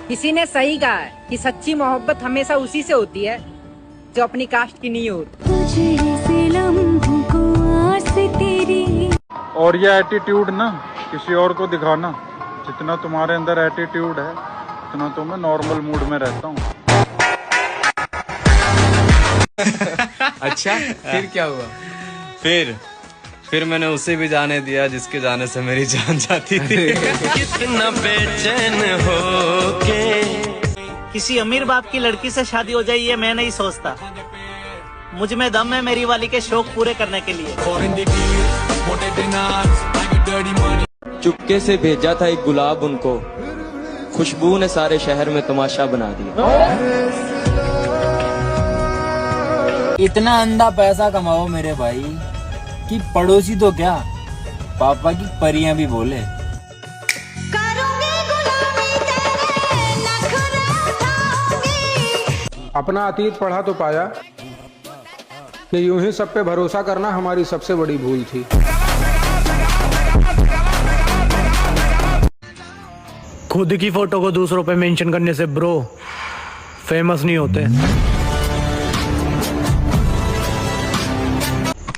किसी ने सही कहा है कि सच्ची मोहब्बत हमेशा उसी से होती है जो अपनी कास्ट की नहीं होती। और ये एटीट्यूड ना किसी और को दिखाना, जितना तुम्हारे अंदर एटीट्यूड है उतना तो मैं नॉर्मल मूड में रहता हूँ। अच्छा, फिर क्या हुआ? फिर मैंने उसे भी जाने दिया जिसके जाने से मेरी जान जाती थी। कितना बेचैन हो के। किसी अमीर बाप की लड़की से शादी हो जाए ये मैं नहीं सोचता। मुझ में दम है मेरी वाली के शौक पूरे करने के लिए। चुपके से भेजा था एक गुलाब उनको, खुशबू ने सारे शहर में तमाशा बना दिया। इतना अंधा पैसा कमाओ मेरे भाई कि पड़ोसी तो क्या पापा की परियां भी बोले। अपना अतीत पढ़ा तो पाया कि यूं ही सब पे भरोसा करना हमारी सबसे बड़ी भूल थी। खुद की फोटो को दूसरों पे मेंशन करने से ब्रो फेमस नहीं होते।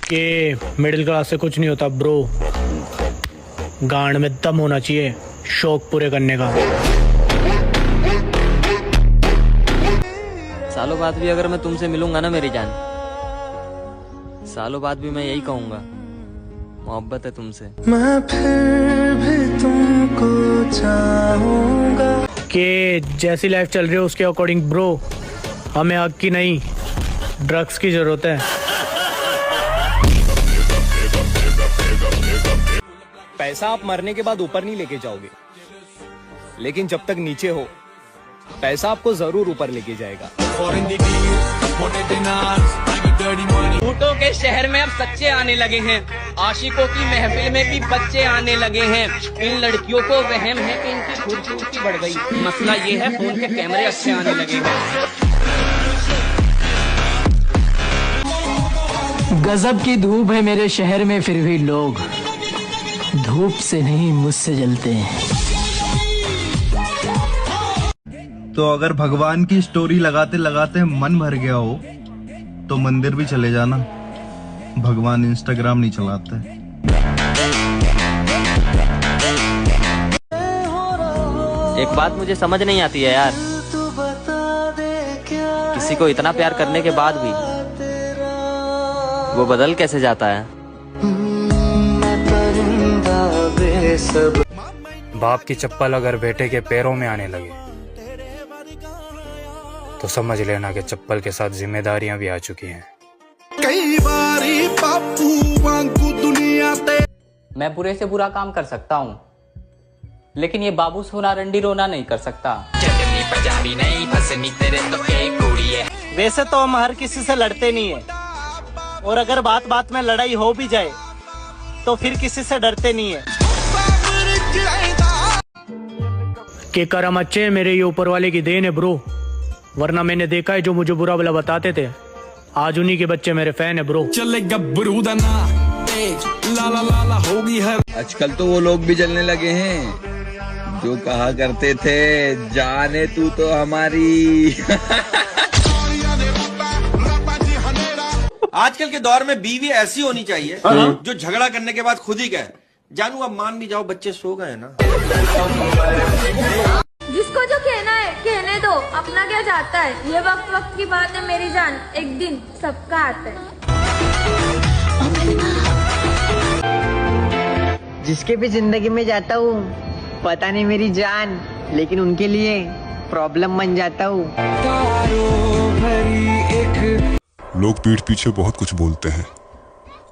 कि मिडिल क्लास से कुछ नहीं होता ब्रो, गांड में दम होना चाहिए शौक पूरे करने का। सालों बाद भी अगर मैं तुमसे मिलूंगा ना मेरी जान, सालों बाद भी मैं यही कहूंगा, मोहब्बत है तुमसे। मैं फिर भी तुमको चाहूंगा। कि जैसी लाइफ चल रही है उसके अकॉर्डिंग ब्रो हमें हक की नहीं ड्रग्स की जरूरत है। पैसा आप मरने के बाद ऊपर नहीं लेके जाओगे, लेकिन जब तक नीचे हो पैसा आपको जरूर ऊपर लेके जाएगा। झूठों के शहर में अब सच्चे आने लगे हैं, आशिकों की महफिल में भी बच्चे आने लगे हैं। इन लड़कियों को वहम है कि इनकी खूबसूरती बढ़ गई, मसला ये है फोन के कैमरे अच्छे आने लगे हैं। गजब की धूप है मेरे शहर में, फिर भी लोग धूप से नहीं मुझसे जलते हैं। तो अगर भगवान की स्टोरी लगाते लगाते मन भर गया हो तो मंदिर भी चले जाना, भगवान इंस्टाग्राम नहीं चलाते। एक बात मुझे समझ नहीं आती है यार, किसी को इतना प्यार करने के बाद भी वो बदल कैसे जाता है। बाप की चप्पल अगर बेटे के पैरों में आने लगे तो समझ लेना कि चप्पल के साथ जिम्मेदारियां भी आ चुकी हैं। कई बारी बापू वांगू दुनिया ते। मैं बुरे से बुरा काम कर सकता हूँ, लेकिन ये बाबू सोना रंडी रोना नहीं कर सकता। वैसे तो हम हर किसी से लड़ते नहीं है, और अगर बात बात में लड़ाई हो भी जाए तो फिर किसी से डरते नहीं है। कि करम अच्छे मेरे ये ऊपर वाले की देन है ब्रो, वरना मैंने देखा है जो मुझे बुरा भला बताते थे आज उन्हीं के बच्चे मेरे फैन है ब्रो। चलेगा बरूदाना लाला लाला होगी है। आजकल तो वो लोग भी जलने लगे हैं जो कहा करते थे जाने तू तो हमारी। आजकल के दौर में बीवी ऐसी होनी चाहिए जो झगड़ा करने के बाद खुद ही कहे जानू अब मान भी जाओ बच्चे सो गए ना। जिसको जो कहना है कहने दो, अपना क्या चाहता है। ये वक्त वक्त की बात है मेरी जान, एक दिन सबका आता है। जिसके भी जिंदगी में जाता हूँ पता नहीं मेरी जान, लेकिन उनके लिए प्रॉब्लम बन जाता हूँ। लोग पीठ पीछे बहुत कुछ बोलते हैं,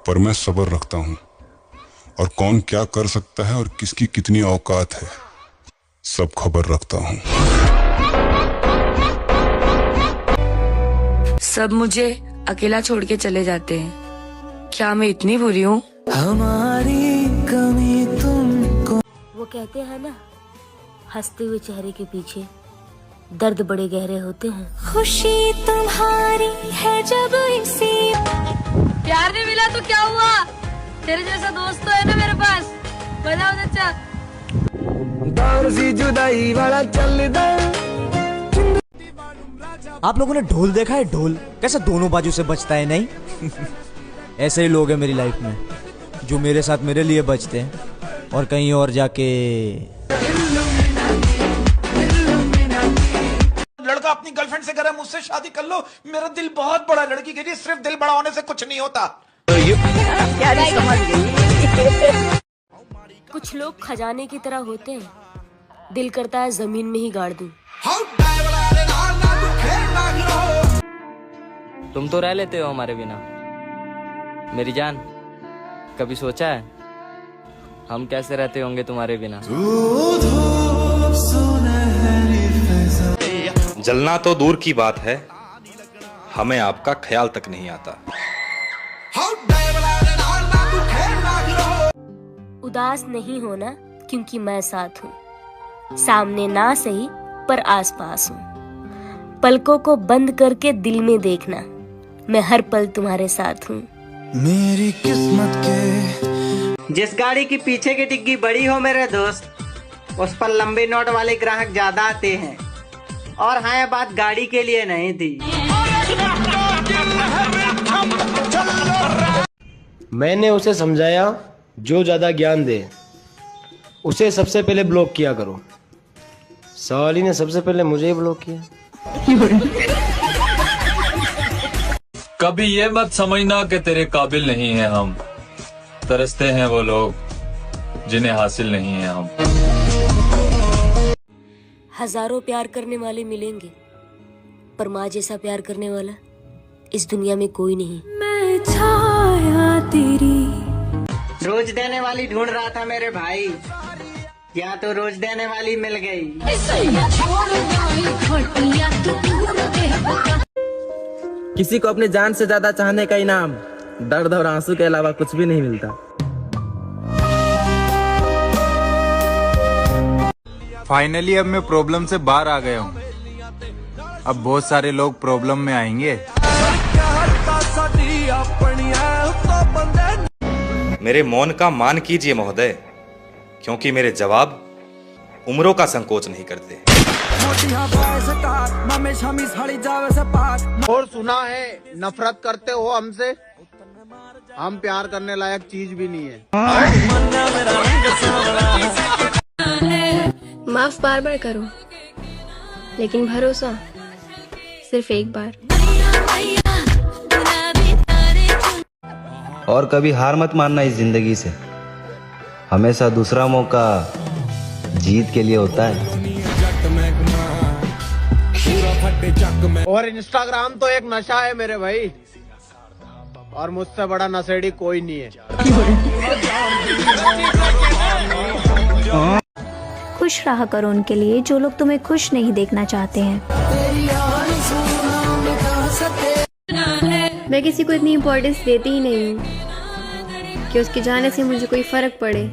पर मैं सब्र रखता हूँ और कौन क्या कर सकता है और किसकी कितनी औकात है सब खबर रखता हूँ। सब मुझे अकेला छोड़ के चले जाते हैं, क्या मैं इतनी बुरी हूँ? हमारी कमी तुमको। वो कहते हैं ना, हंसते हुए चेहरे के पीछे दर्द बड़े गहरे होते हैं। खुशी तुम्हारी है जब इसी। प्यार नहीं मिला तो क्या हुआ, तेरे जैसा दोस्त तो है ना मेरे पास। बताओ चाचा। दौर सी जुदाई वाला चलदा आप लोगों ने ढोल देखा है? ढोल कैसे दोनों बाजू से बजता है, नहीं? ऐसे ही लोग हैं मेरी लाइफ में, जो मेरे साथ मेरे लिए बजते हैं और कहीं और जाके। लड़का अपनी गर्लफ्रेंड से कह रहा है मुझसे शादी कर लो, मेरा दिल बहुत बड़ा, लड़की के लिए सिर्फ दिल बड़ा होने से कुछ नहीं होता। कुछ लोग खजाने की तरह होते हैं, दिल करता है जमीन में ही गाड़ दूं। तुम तो रह लेते हो हमारे बिना मेरी जान, कभी सोचा है हम कैसे रहते होंगे तुम्हारे बिना? जलना तो दूर की बात है, हमें आपका ख्याल तक नहीं आता। उदास नहीं होना क्योंकि मैं साथ हूँ, सामने ना सही पर आसपास हूँ। पलकों को बंद करके दिल में देखना, मैं हर पल तुम्हारे साथ हूँ। मेरी किस्मत के जिस गाड़ी की पीछे की डिग्गी बड़ी हो मेरे दोस्त, उस पर लंबे नोट वाले ग्राहक ज्यादा आते हैं। और हाँ, ये बात गाड़ी के लिए नहीं थी। मैंने उसे समझाया, जो ज्यादा ज्ञान दे उसे सबसे पहले ब्लॉक किया करो। साली ने सबसे पहले मुझे ही ब्लॉक किया। कभी ये मत समझना कि तेरे काबिल नहीं है हम, तरसते हैं वो लोग जिन्हें हासिल नहीं है हम। हजारों प्यार करने वाले मिलेंगे, पर माँ जैसा प्यार करने वाला इस दुनिया में कोई नहीं। मैं छाया तेरी रोज देने वाली ढूंढ रहा था मेरे भाई, या तो रोज देने वाली मिल गई। किसी को अपनी जान से ज्यादा चाहने का इनाम दर्द और आंसू के अलावा कुछ भी नहीं मिलता। फाइनली अब मैं प्रॉब्लम से बाहर आ गया हूँ। अब बहुत सारे लोग प्रॉब्लम में आएंगे। मेरे मौन का मान कीजिए महोदय, क्योंकि मेरे जवाब उम्रों का संकोच नहीं करते। और सुना है नफरत करते हो हमसे, हम प्यार करने लायक चीज भी नहीं है। माफ बार बार करो, लेकिन भरोसा सिर्फ एक बार। और कभी हार मत मानना इस जिंदगी से, हमेशा दूसरा मौका जीत के लिए होता है। और इंस्टाग्राम तो एक नशा है मेरे भाई, और मुझसे बड़ा नशेड़ी कोई नहीं है। खुश रहा करो उनके लिए जो लोग तुम्हें खुश नहीं देखना चाहते हैं। मैं किसी को इतनी इम्पोर्टेंस देती ही नहीं हूँ कि उसके जाने से मुझे कोई फर्क पड़े।